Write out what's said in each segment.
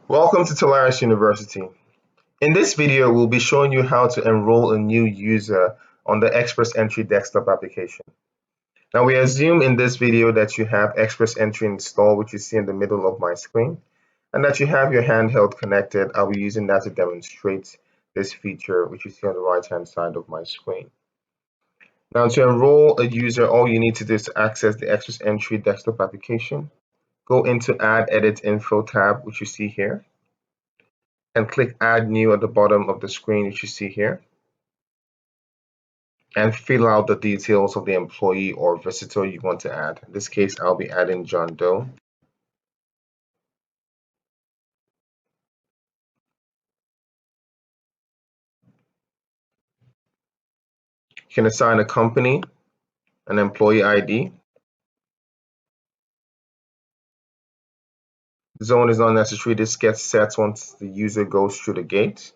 Welcome to Tolaris University. In this video, we'll be showing you how to enroll a new user on the XPressEntry desktop application. Now, we assume in this video that you have XPressEntry installed, which you see in the middle of my screen, and that you have your handheld connected. I'll be using that to demonstrate this feature, which you see on the right-hand side of my screen. Now, to enroll a user, all you need to do is to access the XPressEntry desktop application. Go into Add Edit Info tab, which you see here, and click Add New at the bottom of the screen, which you see here, and fill out the details of the employee or visitor you want to add. In this case, I'll be adding John Doe. You can assign a company, an employee ID. Zone is not necessary. This gets set once the user goes through the gate.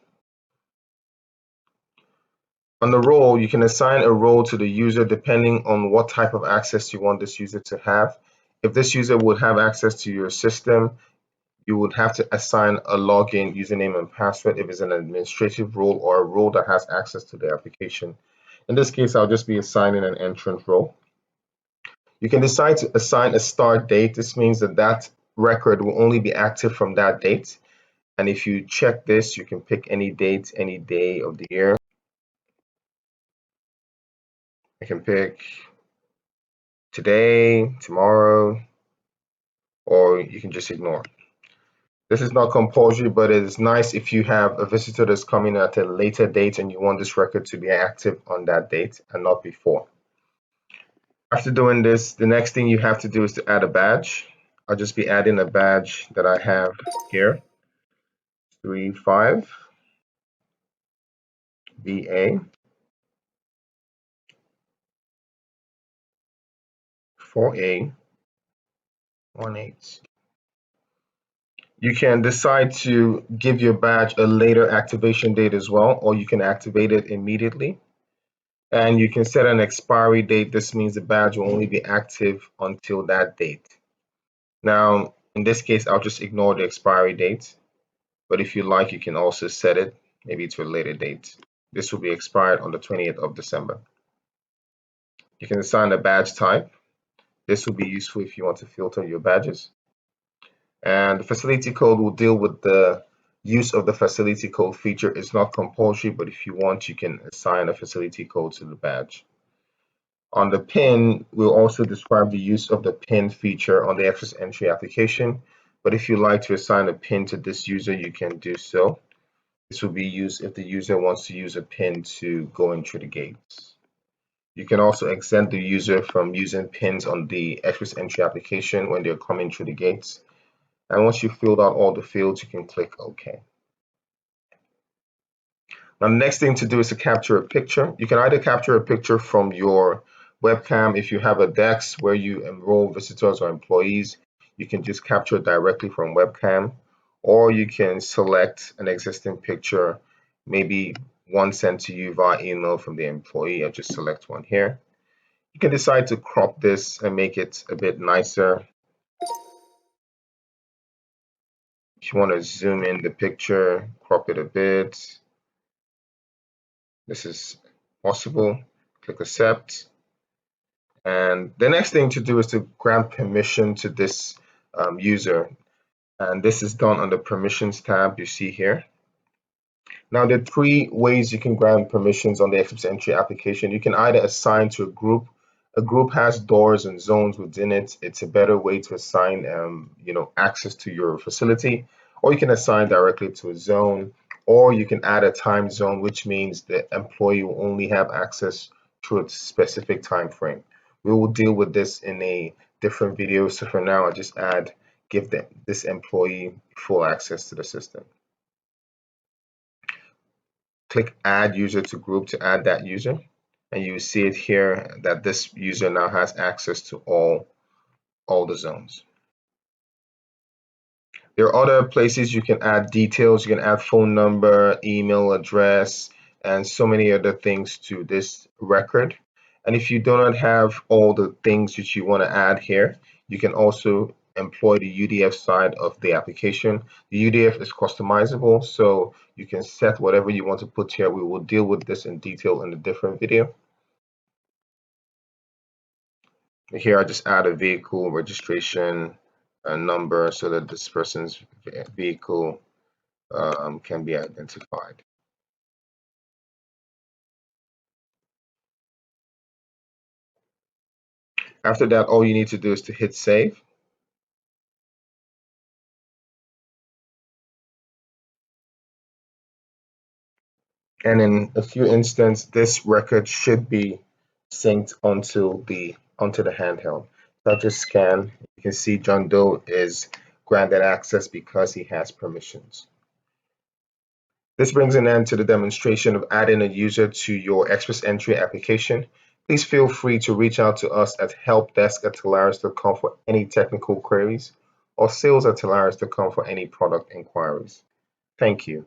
On the role, you can assign a role to the user depending on what type of access you want this user to have. If this user would have access to your system, you would have to assign a login, username, and password if it's an administrative role or a role that has access to the application. In this case, I'll just be assigning an entrant role. You can decide to assign a start date. This means that that record will only be active from that date. And if you check this, you can pick any date, any day of the year. I can pick today, tomorrow, or you can just ignore. This is not compulsory, but it is nice if you have a visitor that's coming at a later date and you want this record to be active on that date and not before. After doing this, the next thing you have to do is to add a badge. I'll just be adding a badge that I have here, 35 VA 4A 18. You can decide to give your badge a later activation date as well, or you can activate it immediately. And you can set an expiry date. This means the badge will only be active until that date. Now, in this case, I'll just ignore the expiry date. But if you like, you can also set it maybe to a later date. This will be expired on the 20th of December. You can assign a badge type. This will be useful if you want to filter your badges. And the facility code will deal with the use of the facility code feature. It's not compulsory, but if you want, you can assign a facility code to the badge. On the PIN, we'll also describe the use of the PIN feature on the XPressEntry application. But if you like to assign a PIN to this user, you can do so. This will be used if the user wants to use a PIN to go in through the gates. You can also exempt the user from using PINs on the XPressEntry application when they're coming through the gates. And once you've filled out all the fields, you can click OK. Now, the next thing to do is to capture a picture. You can either capture a picture from your webcam. If you have a desk where you enroll visitors or employees, you can just capture it directly from webcam, or you can select an existing picture, maybe one sent to you via email from the employee. I'll just select one here. You can decide to crop this and make it a bit nicer. If you want to zoom in the picture, crop it a bit. This is possible. Click accept. And the next thing to do is to grant permission to this user. And this is done on the permissions tab you see here. Now, there are three ways you can grant permissions on the XPressEntry application. You can either assign to a group. A group has doors and zones within it. It's a better way to assign access to your facility. Or you can assign directly to a zone, or you can add a time zone, which means the employee will only have access to a specific time frame. We will deal with this in a different video. So for now, I'll just give this employee full access to the system. Click add user to group to add that user. And you see it here that this user now has access to all the zones. There are other places you can add details. You can add phone number, email address, and so many other things to this record. And if you do not have all the things that you want to add here, you can also employ the UDF side of the application. The UDF is customizable, so you can set whatever you want to put here. We will deal with this in detail in a different video. Here I just add a vehicle registration number so that this person's vehicle can be identified. After that, all you need to do is to hit save. And in a few instances, this record should be synced onto the handheld. So I just scan. You can see John Doe is granted access because he has permissions. This brings an end to the demonstration of adding a user to your XPressEntry application. Please feel free to reach out to us at helpdesk@Telarus.com for any technical queries or sales@Telarus.com for any product inquiries. Thank you.